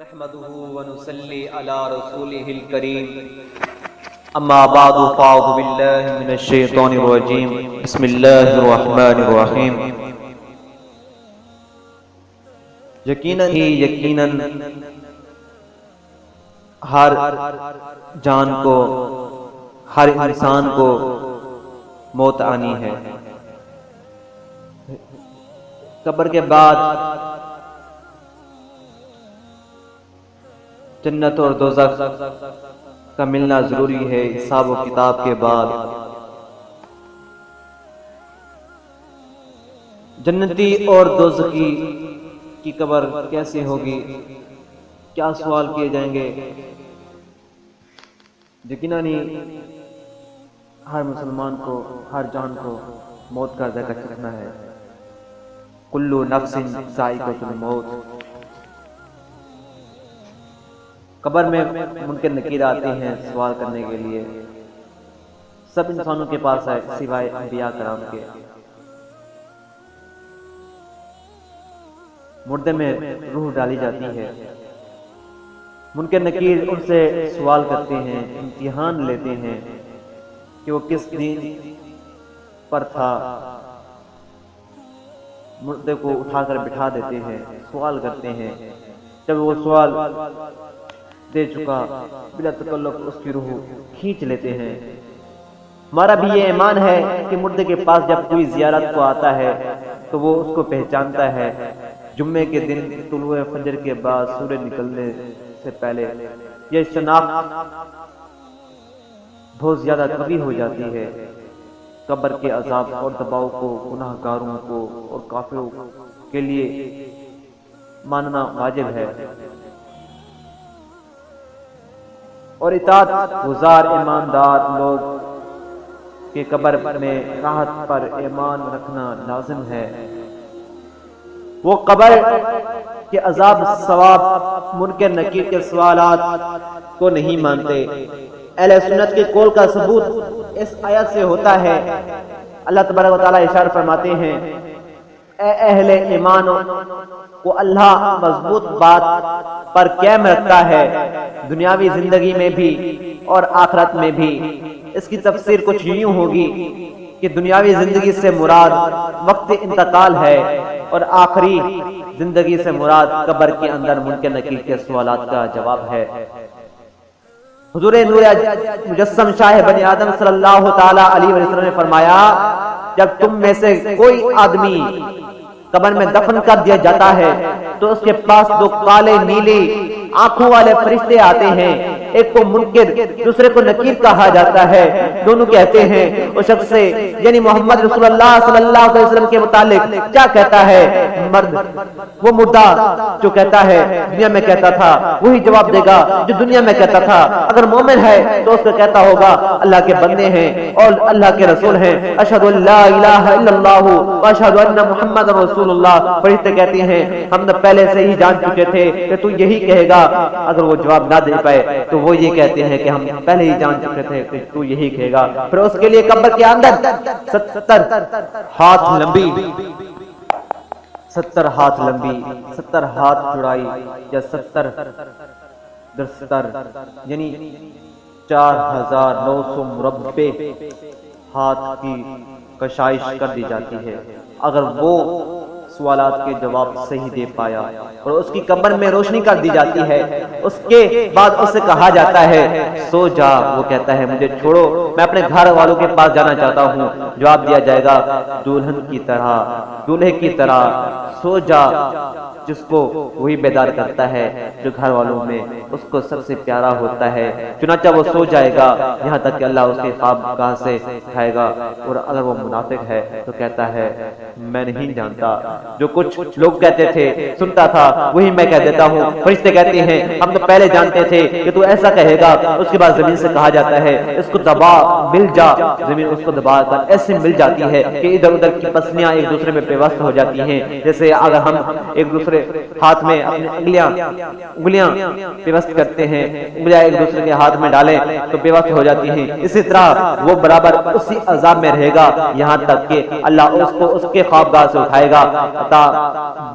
نحمده ونصلي على رسوله الكريم اما بعد فاعوذ بالله من الشيطان الرجيم بسم الله الرحمن الرحيم یقیناً ہر جان کو، ہر انسان کو موت آنی ہے۔ قبر کے بعد جنت اور دوزخ کا ملنا ضروری ہے۔ حساب و کتاب کے بعد جنتی اور دوزخی کی قبر کیسے ہوگی، کیا سوال کیے جائیں گے؟ یقیناً ہر مسلمان کو، ہر جان کو موت کا ذائقہ چکھنا ہے۔ کل نفس ذائقۃ الموت۔ قبر میں منکر نکیر آتے ہیں سوال کرنے کے لیے۔ سب انسانوں کے پاس ہے سوائے انبیاء کرام کے۔ مردے میں روح ڈالی جاتی ہے۔ منکر نکیر ان سے سوال کرتے ہیں، امتحان لیتے ہیں کہ وہ کس دین پر تھا۔ مردے کو اٹھا کر بٹھا دیتے ہیں، سوال کرتے ہیں۔ جب وہ سوال دے چکا بلا تکلف اس کی روح کھینچ لیتے ہیں۔ ہمارا بھی یہ ایمان ہے کہ مردے کے پاس جب کوئی زیارت کو آتا ہے تو وہ اس کو پہچانتا ہے۔ جمعے کے دن طلوع فجر کے بعد سورج نکلنے سے پہلے یہ شناخت بہت زیادہ قوی ہو جاتی ہے۔ قبر کے عذاب اور دباؤ کو گناہ گاروں کو اور کافروں کے لیے ماننا واجب ہے، اور اطاعت گزار ایماندار لوگ کے قبر میں راحت پر ایمان رکھنا لازم ہے۔ وہ قبر کے عذاب ثواب منکر نکیر کے سوالات کو نہیں مانتے۔ اہل سنت کے قول کا ثبوت اس آیت سے ہوتا ہے۔ اللہ تبارک و تعالیٰ ارشاد فرماتے ہیں، اے اہل ایمان کو اللہ مضبوط بات پر قائم رکھتا ہے، دنیاوی زندگی میں بھی اور آخرت میں بھی۔ اس کی تفسیر کچھ یوں ہوگی کہ دنیاوی زندگی سے مراد وقت انتقال ہے، اور آخری زندگی سے مراد قبر کے اندر منکر نکیر کے سوالات کا جواب ہے۔ حضور نور مجسم شاہ بنی آدم صلی اللہ تعالی علیہ وسلم نے فرمایا، جب تم میں سے کوئی آدمی قبر میں دفن کر دیا جاتا ہے تو اس کے پاس دو کالے نیلی آنکھوں والے فرشتے آتے ہیں، ایک کو منکر دوسرے کو نکیر کہا جاتا ہے۔ دونوں کہتے ہیں اس شخص سے، یعنی محمد رسول اللہ صلی اللہ علیہ وسلم کے متعلق کیا کہتا ہے؟ مرد وہ مردہ جو کہتا ہے دنیا میں کہتا تھا وہی جواب دے گا جو دنیا میں کہتا تھا۔ اگر مومن ہے تو اس کو کہتا ہوگا اللہ کے بندے ہیں اور اللہ کے رسول ہیں، اشہد ان لا الہ الا اللہ واشہد ان محمد رسول اللہ۔ فرشتے کہتے ہیں ہم نے پہلے سے ہی جان چکے تھے کہ تو یہی کہے گا۔ اگر وہ جواب نہ دے پائے تو وہ یہ کہتے ہیں کہ ہم پہلے ہی جان چکے تھے کہ تو یہی کہے گا۔ پھر اس کے لیے قبر کے اندر 70 ہاتھ لمبی، 70 ہاتھ لمبی، 70 ہاتھ چوڑائی یا 70 دستر یعنی 4900 مربع ہاتھ کی کشائش کر دی جاتی ہے۔ اگر وہ سوالات کے جواب صحیح دے پایا اور اس کی قبر میں روشنی کر دی جاتی ہے، اس کے بعد اسے کہا جاتا ہے سو جا۔ وہ کہتا ہے مجھے چھوڑو، میں اپنے گھر والوں کے پاس جانا چاہتا ہوں۔ جواب دیا جائے گا دلہن کی طرح، دولہے کی طرح سو جا، جس کو وہی بیدار کرتا ہے جو گھر والوں میں اس کو سب سے پیارا ہوتا ہے۔ چنانچہ وہ سو جائے گا یہاں تک کہ اللہ اس کے خواب گاہ سے اٹھائے گا، اور اگر وہ منافق ہے تو کہتا ہے میں نہیں جانتا، جو کچھ لوگ کہتے تھے سنتا تھا وہی میں کہہ دیتا ہوں۔ فرشتے کہتے ہیں ہم تو پہلے جانتے تھے کہ تو ایسا کہے گا۔ اس کے بعد زمین سے کہا جاتا ہے اس کو دبا، مل جا۔ زمین اس کو دبا کر ایسے مل جاتی ہے کہ ادھر ادھر کی پسلیاں ایک دوسرے میں پیوست ہو جاتی ہیں، جیسے اگر ہم ایک دوسرے دوسرے ہاتھ میں اپنی انگلیاں پیوست کرتے ہیں، انگلیاں ایک دوسرے کے ہاتھ میں ڈالیں تو پیوست ہو جاتی ہیں، اسی طرح وہ برابر اسی عذاب میں رہے گا یہاں تک کہ اللہ اس کو اس کے خوابگاہ سے اٹھائے گا۔ عطا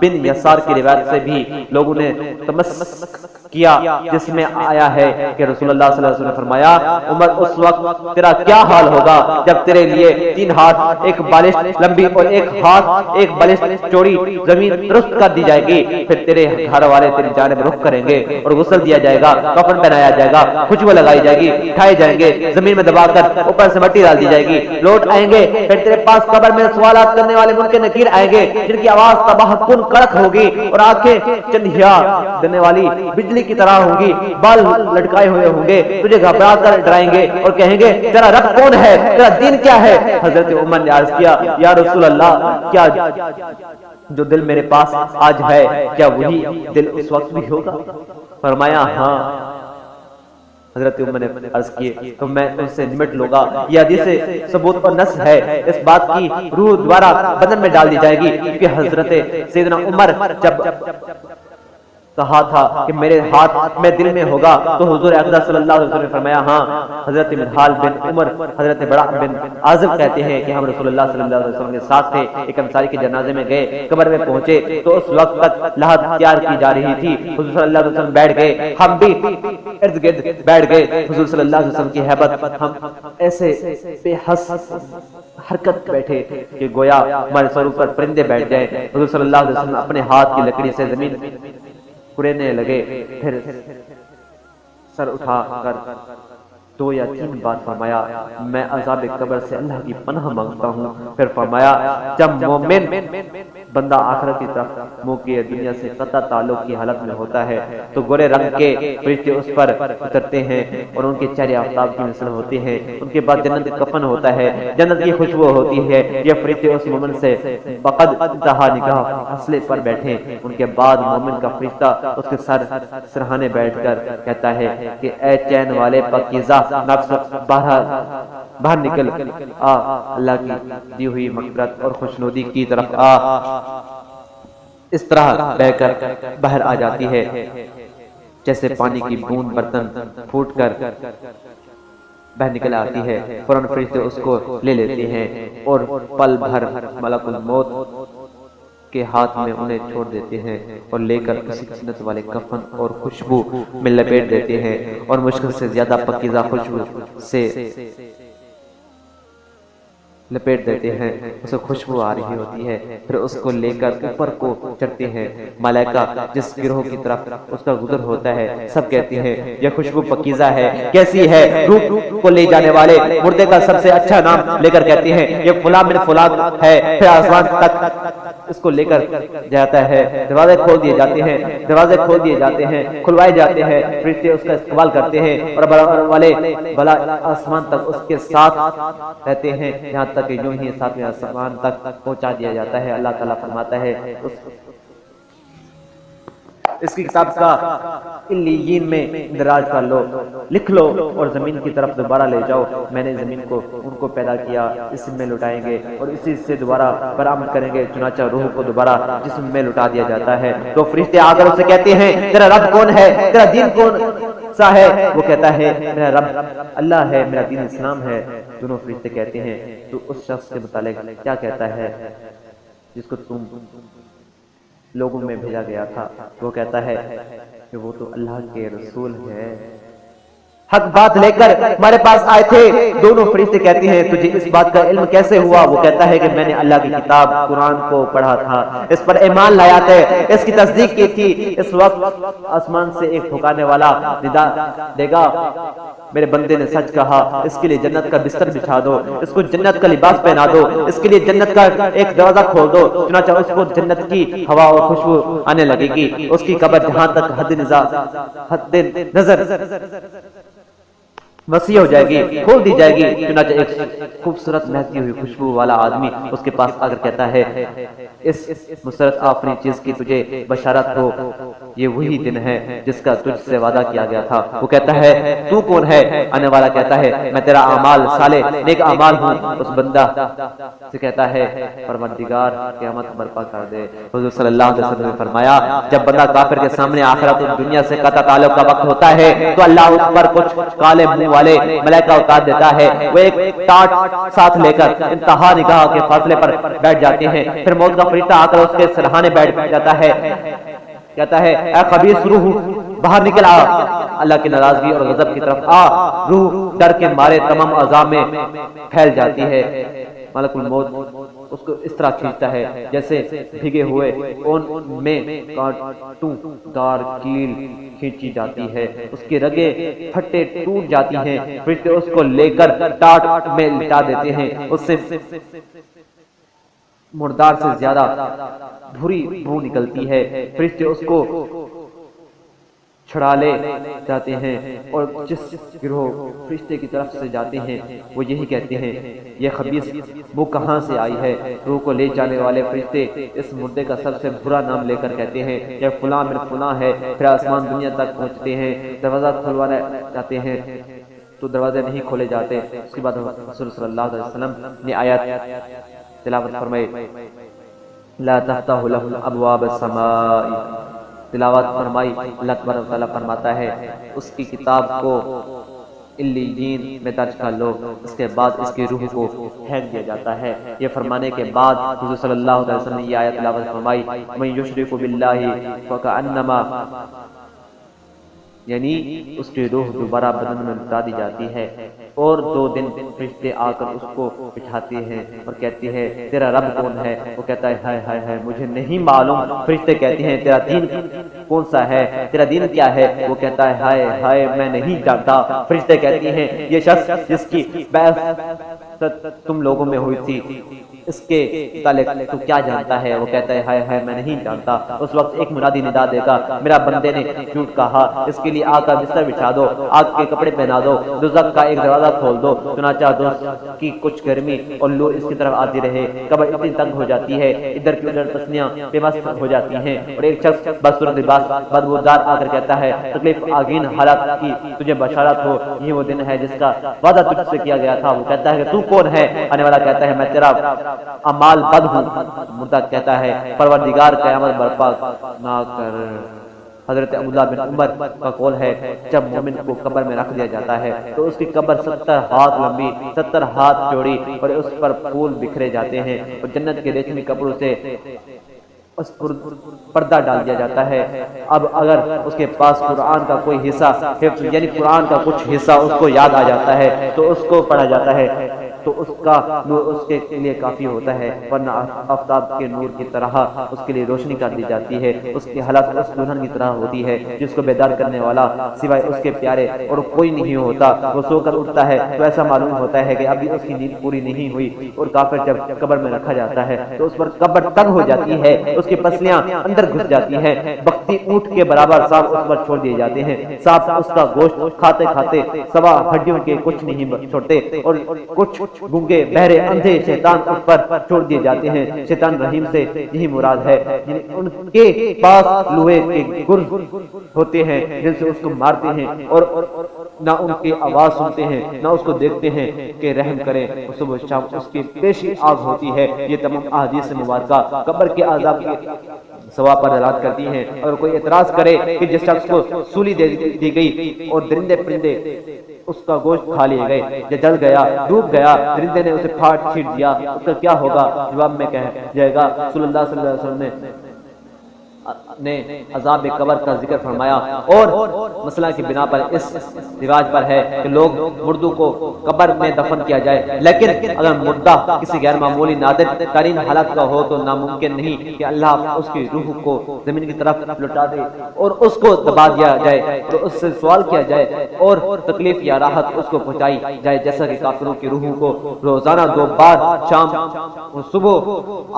بن یسار کی روایت سے بھی لوگوں نے تمسک کیا جس میں آیا ہے کہ رسول اللہ صلی اللہ علیہ وسلم نے فرمایا عمر اس وقت تیرا کیا حال ہوگا جب تیرے لیے 3 ہاتھ ایک بالش لمبی اور ایک ہاتھ ایک بالش چوڑی زمین درست کر دی جائے گی، پھر تیرے گھر والے تیری جانب رخ کریں گے اور غسل دیا جائے گا، کفن پہنایا جائے گا، خوشبو لگائی جائے گی، اٹھائے جائیں گے، زمین میں دبا کر اوپر سے مٹی ڈال دی جائے گی، لوٹ آئیں گے، پھر تیرے پاس قبر میں سوالات کرنے والے منکر نکیر آئیں گے جن کی آواز تباہ کن کڑک ہوگی اور آنکھیں چندھیا دینے والی بجلی کی طرح ہوں گی، بال لٹکائے ہوئے ہوں گے، تجھے گھبرا کر ڈرائیں گے اور کہیں گے تیرا رب کون ہے، تیرا دین کیا ہے؟ حضرت عمر نے عرض کیا یا رسول اللہ کیا جو دل میرے پاس آج ہے کیا وہی دل اس وقت بھی ہوگا؟ فرمایا ہاں۔ حضرت عمر نے عرض کیے تو میں ان سے نمٹ لوں گا، یہ حدیث ثبوت اور نص ہے، اس بات کی روح دوبارہ بدن میں ڈال دی جائے گی، کیونکہ حضرت سیدنا عمر جب کہا تھا کہ میرے ہاتھ میں دل میں ہوگا تو حضور اقدس صلی اللہ علیہ وسلم نے فرمایا ہاں۔ حضرت منہال بن عمر حضرت برا بن عازب کہتے ہیں کہ ہم رسول اللہ صلی اللہ علیہ وسلم کے ساتھ تھے، ایک انصاری کے جنازے میں گئے، قبر میں پہنچے تو اس وقت تک لحد تیار کی جا رہی تھی، حضور صلی اللہ علیہ وسلم بیٹھ گئے، ہم بھی ارد گرد بیٹھ گئے، حضور صلی اللہ علیہ وسلم کی ہیبت ہم ایسے بے حس حرکت بیٹھے کہ گویا ہمارے سر پر پرندے بیٹھ جائیں۔ حضور صلی اللہ علیہ وسلم اپنے ہاتھ کی لکڑی سے زمین کرینے لگے، پھر سر اٹھا کر 2 یا 3 بار فرمایا میں عذاب قبر سے اللہ کی پناہ مانگتا ہوں، پھر فرمایا جب مومن بندہ آخرت کی طرف منہ کیے دنیا سے قطع تعلق کی حالت میں ہوتا ہے تو گورے رنگ کے فرشتے اس پر اترتے ہیں اور ان کے چہرے آفتاب کی مثل ہوتے ہیں، ان کے بعد جنت کا کفن ہوتا ہے، جنت کی خوشبو ہوتی ہے، یہ فرشتے اس مومن سے بقد انتہا نگاہ اصلے پر بیٹھے، ان کے بعد مومن کا فرشتہ اس کے سرہانے بیٹھ کر کہتا ہے کہ اے چین والے پاکیزہ نفس باہر نکل آ، اللہ کی دی ہوئی مغفرت اور خوشنودی کی طرف آ۔ اس طرح بہ کر باہر آ جاتی ہے جیسے پانی کی بوند برتن پھوٹ کر بہ نکل آتی ہے، فوراً فرشتے اس کو لے لیتے ہیں اور پل بھر ملک الموت کے ہاتھ میں انہیں چھوڑ دیتے ہیں اور لے کر کسی قسمت والے کفن اور خوشبو میں لپیٹ دیتے ہیں، اور مشکل سے زیادہ پکیزہ خوشبو سے لپیٹ دیتے ہیں، اسے خوشبو آ رہی ہوتی ہے، پھر اس کو لے کر اوپر کو چڑھتے ہیں، ملائکہ جس گروہ کی طرف اس کا گزر ہوتا ہے سب کہتے ہیں یہ خوشبو پکیزہ ہے، کیسی ہے؟ روح کو لے جانے والے مردے کا سب سے اچھا نام لے کر کہتے ہیں یہ فلاں بن فلاں ہے، پھر آسمان تک اس کو لے کر جاتا ہے، دروازے کھول دیے جاتے ہیں، دروازے کھول دیے جاتے ہیں، کھلوائے جاتے ہیں، فرشتے اس کا استقبال کرتے ہیں اور والے بلا آسمان تک اس کے ساتھ رہتے ہیں، یہاں تک کہ یوں ہی 7ویں آسمان تک پہنچا دیا جاتا ہے۔ اللہ تعالیٰ فرماتا ہے اس کی کتاب کا علیین میں اندراج کر لو، لکھ لو اور زمین کی طرف دوبارہ لے جاؤ، میں نے زمین کو ان کو پیدا کیا، اس میں لٹائیں گے اور اسی سے دوبارہ برآمد کریں گے، چنانچہ روح کو دوبارہ جسم میں لٹا دیا جاتا ہے۔ تو فرشتے آ کر اسے کہتے ہیں تیرا رب کون ہے، تیرا دین کون سا ہے؟ وہ کہتا ہے میرا رب اللہ ہے، میرا دین اسلام ہے۔ دونوں فرشتے کہتے ہیں تو اس شخص کے متعلق کیا کہتا ہے جس کو تم لوگوں میں بھیجا گیا تھا؟ وہ کہتا ہے کہ وہ تو اللہ کے رسول ہے، حق بات لے کر ہمارے پاس آئے تھے۔ دونوں فرشتے کہتے ہیں تجھے اس بات کا علم کیسے ہوا؟ وہ کہتا ہے کہ میں نے اللہ کی کتاب قرآن کو پڑھا تھا، اس پر ایمان لایا تھا، اس کی تصدیق کی تھی۔ اس وقت آسمان سے ایک پھکارنے والا ندا دے گا میرے بندے نے سچ کہا، اس کے لیے جنت کا بستر بچھا دو، اس کو جنت کا لباس پہنا دو، اس کے لیے جنت کا ایک دروازہ کھول دو، چنانچہ اس کو جنت کی ہوا اور خوشبو آنے لگے گی۔ اس کی قبر جہاں تک حد نظر وسیع ہو جائے گی، کھول دی جائے گی۔ چنانچہ ایک خوبصورت مہکتی ہوئی خوشبو والا آدمی اس کے پاس آ کر کہتا ہے اس مسرت آفرین چیز کی تجھے بشارت ہو، یہ وہی دن ہے جس کا تجھ سے وعدہ کیا گیا تھا۔ وہ کہتا ہے تو کون ہے؟ آنے والا کہتا ہے میں تیرا اعمال صالح نیک اعمال ہوں۔ اس بندہ سے کہتا ہے پروردگار قیامت برپا کر دے۔ حضور صلی اللہ علیہ وسلم نے فرمایا جب بندہ کافر کے سامنے آخرت اور دنیا سے قطع تعلق کا وقت ہوتا ہے تو اللہ اس پر کچھ کالے منہ والے ملائکہ اتار دیتا ہے، وہ ایک ٹاٹ ساتھ لے کر انتہا نگاہ کے فاصلے پر بیٹھ جاتے ہیں۔ پھر موت کا فرشتہ آ کر اس کے سرہانے بیٹھ جاتا ہے، کہتا ہے اے خبیث روح باہر نکل آ، اللہ کی ناراضگی اور غضب کی طرف آ۔ روح ڈر کے مارے تمام اعضاء میں پھیل جاتی ہے۔ ملک الموت اس کو اس طرح کھینچتا ہے جیسے بھیگے ہوئے اون میں کانٹوں دار کیل کھینچی جاتی ہے، اس کی رگیں پھٹے ٹوٹ جاتی ہیں۔ فرشتے اس کو لے کر ٹاٹ میں لٹا دیتے ہیں، اس سے مردار سے زیادہ بری بو نکلتی ہے۔ فرشتے اس کو چھڑا لے جاتے ہیں اور جس گروہ فرشتے کی طرف سے جاتے ہیں وہ یہی کہتے ہیں یہ خبیث بو کہاں سے آئی ہے؟ روح کو لے جانے والے فرشتے اس مردے کا سب سے برا نام لے کر کہتے ہیں یہ فلاں بن فلاں ہے۔ پھر آسمان دنیا تک پہنچتے ہیں، دروازہ کھلوانے جاتے ہیں تو دروازے نہیں کھولے جاتے۔ اس کے بعد رسول صلی اللہ علیہ وسلم نے آیت تلاوت فرمائی لا تفتح له الابواب السماء، تلاوت فرمائی۔ اللہ تبارک و تعالیٰ فرماتا ہے اس کی کتاب کو علیین میں درج کر لو، اس کے بعد اس کی روح کو پھینک دیا جاتا ہے۔ یہ فرمانے کے بعد حضور صلی اللہ علیہ وسلم نے یہ آیت تلاوت فرمائی من یشرک باللہ فکأنما، یعنی اس کی روح دوبارہ بدن میں بتا دی جاتی ہے اور 2 دن فرشتے آ کر اس کو بٹھاتے ہیں اور کہتے ہیں تیرا رب کون ہے؟ وہ کہتا ہے ہائے ہائے ہائے مجھے نہیں معلوم۔ فرشتے کہتے ہیں تیرا دین کون سا ہے؟ تیرا دین کیا ہے؟ وہ کہتا ہے ہائے ہائے میں نہیں جانتا۔ فرشتے کہتے ہیں یہ شخص جس کی بعث تم لوگوں میں ہوئی تھی اس کے متعلق تو کیا جانتا ہے؟ وہ کہتا ہے ہائے ہائے میں نہیں جانتا۔ اس وقت ایک منادی ندا دے گا میرا بندے نے جھوٹ کہا، اس کے لیے آگ کا بستر بچھا دو، آگ کے کپڑے پہنا دو، دوزخ کا ایک دروازہ کھول دو۔ چنانچہ دوزخ کی کچھ گرمی اور لو اس کی طرف آتی رہے، قبر اتنی تنگ ہو جاتی ہے ادھر کی ادھر پسلیاں بے بس ہو جاتی ہیں اور ایک شخص بدصورت لباس بدبودار آ کر کہتا ہے تکلیف آگین حالات کی تجھے بشارت ہو، یہ وہ دن ہے جس کا وعدہ تجھ سے کیا گیا تھا۔ وہ کہتا ہے کہ تو کون ہے؟ آنے والا کہتا ہے میں تیرا اعمال بد ہوں۔ مردہ کہتا ہے پروردگار قیامت برپا نہ کر۔ حضرت عبداللہ بن عمر کا قول ہے جب مومن کو قبر میں رکھ دیا جاتا ہے تو اس کی قبر 70 ہاتھ لمبی 70 ہاتھ چوڑی اور اس پر پھول بکھرے جاتے ہیں اور جنت کے ریشمی کپڑوں سے اس پر پردہ ڈال دیا جاتا ہے۔ اب اگر اس کے پاس قرآن کا کوئی حصہ یعنی قرآن کا کچھ حصہ اس کو یاد آ جاتا ہے تو اس کو پڑھا جاتا ہے تو اس کا نور اس کے لیے کافی ہوتا ہے، ورنہ آفتاب کے نور کی طرح اس کے لیے روشنی کر دی جاتی ہے۔ اس کی حالت اس دلہن کی طرح ہوتی ہے جس کو بیدار کرنے والا سوائے اس کے پیارے اور کوئی نہیں ہوتا۔ وہ سو کر اٹھتا ہے تو ایسا معلوم ہوتا ہے کہ ابھی اس کی نیند پوری نہیں ہوئی، اور کافر جب قبر میں رکھا جاتا ہے تو اس پر قبر تنگ ہو جاتی ہے، اس کی پسلیاں اندر گھس جاتی ہیں، بختی اونٹ کے برابر سانپ اس پر چھوڑ دیے جاتے ہیں۔ سانپ اس کا گوشت کھاتے کھاتے سوا ہڈیوں کے کچھ نہیں چھوڑتے اور کچھ گونگے بہرے اندھے شیطان اس پر چھوڑ دیے جاتے ہیں۔ شیطان رحیم سے یہی مراد ہے، یعنی ان کے پاس لوہے کے گرز ہوتے ہیں جن سے اس کو مارتے ہیں اور نہ ان کی آواز سنتے ہیں نہ اس کو دیکھتے ہیں کہ رحم کریں، صبح شام اس کی پیشی آگ ہوتی ہے۔ یہ تمام احادیث مبارکہ قبر کے عذاب کے ثواب پر دلالت کرتی ہیں۔ اگر کوئی اعتراض کرے کہ جس شخص کو سولی دے دی گئی اور درندے پرندے اس کا گوشت کھا لیے گئے یا جل گیا ڈوب گیا، درندے نے اسے پھاڑ چھیڑ دیا، اس کا کیا ہوگا؟ جواب میں کہہ جائے گا رسول اللہ صلی اللہ علیہ وسلم نے عذاب قبر کا ذکر فرمایا، اور مسئلہ کی بنا پر اس رواج پر ہے کہ لوگ مردوں کو قبر میں دفن کیا جائے، لیکن اگر مردہ کسی غیر معمولی نادر ترین حالت کا ہو تو ناممکن نہیں کہ اللہ اس کی روح کو زمین کی طرف لوٹا دے اور اس کو دبا دیا جائے تو اس سے سوال کیا جائے اور تکلیف یا راحت اس کو پہنچائی جائے، جیسا کہ کافروں کی روحوں کو روزانہ 2 بار شام اور صبح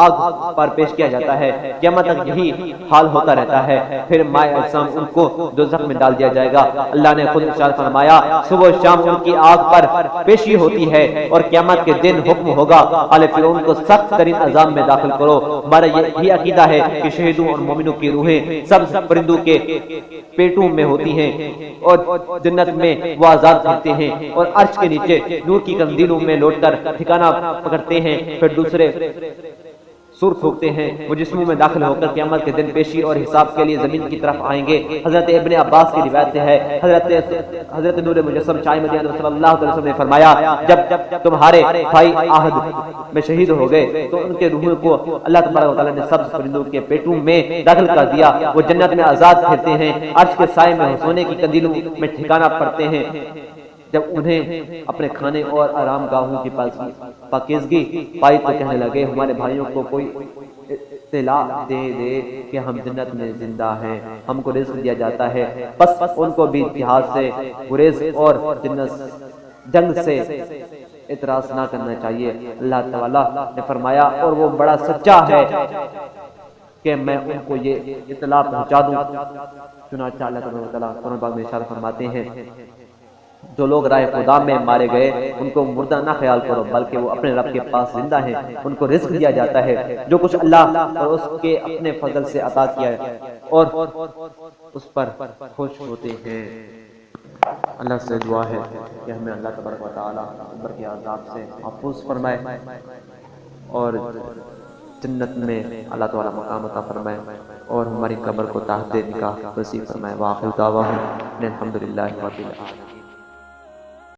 آگ پر پیش کیا جاتا ہے۔ قیامت تک یہی حال ہوتا رہتا ہے، پھر مائع اجسام ان کو دوزخ میں ڈال دیا جائے گا۔ اللہ نے خود ارشاد فرمایا صبح و شام ان کی آگ پر پیشی ہوتی ہے اور قیامت کے دن حکم ہوگا آل فرعون کو سخت ترین عذاب میں داخل کرو۔ ہمارا یہ عقیدہ ہے کہ شہیدوں اور مومنوں کی روحیں سبز پرندوں کے پیٹوں میں ہوتی ہیں اور جنت میں وہ آزاد پھرتے ہیں اور عرش کے نیچے نور کی قندیلوں میں لوٹ کر ٹھکانہ پکڑتے ہیں، پھر دوسرے سر پھونکتے ہیں، وہ جسموں میں داخل ہو کر قیامت کے دن پیشی اور حساب کے لیے زمین کی طرف آئیں گے۔ حضرت ابن عباس کی روایت سے ہے، حضرت نور مجسم شاہ مدینہ صلی اللہ علیہ وسلم نے فرمایا جب تمہارے بھائی آہد میں شہید ہو گئے تو ان کے روحوں کو اللہ تبارک و تعالیٰ نے سبز پرندوں کے پیٹوں میں داخل کر دیا، وہ جنت میں آزاد پھرتے ہیں، عرش کے سائے میں سونے کی قندیلوں میں ٹھکانہ پڑتے ہیں۔ جب انہیں اپنے کھانے اور آرام گاہوں کی پاکیزگی پائی تو کہنے لگے ہمارے بھائیوں کو کوئی اطلاع دے کہ ہم جنت میں زندہ ہیں، ہم کو رزق دیا جاتا ہے۔ بس ان کو بھی جہاد سے گریز اور جنگ سے اعتراض نہ کرنا چاہیے۔ اللہ تعالیٰ نے فرمایا اور وہ بڑا سچا ہے کہ میں ان کو یہ اطلاع پہنچا دوں۔ چنانچہ اللہ تعالیٰ قرآن پاک میں ارشاد فرماتے ہیں جو لوگ راہ خدا میں مارے گئے ان کو مردہ نہ خیال کرو بلکہ وہ اپنے رب کے پاس زندہ ہیں، ان کو رزق دیا جاتا ہے جو کچھ اللہ اور اس کے اپنے فضل سے عطا کیا ہے اور اس پر خوش ہوتے ہیں۔ اللہ سے دعا ہے کہ ہمیں اللہ تبارک و تعالیٰ قبر کے عذاب سے محفوظ فرمائے اور جنت میں اللہ تعالیٰ مقام عطا فرمائے اور ہماری قبر کو تحت نکاح نصیب فرمائے۔ وآخر دعواہم الحمدللہ رب العالمین۔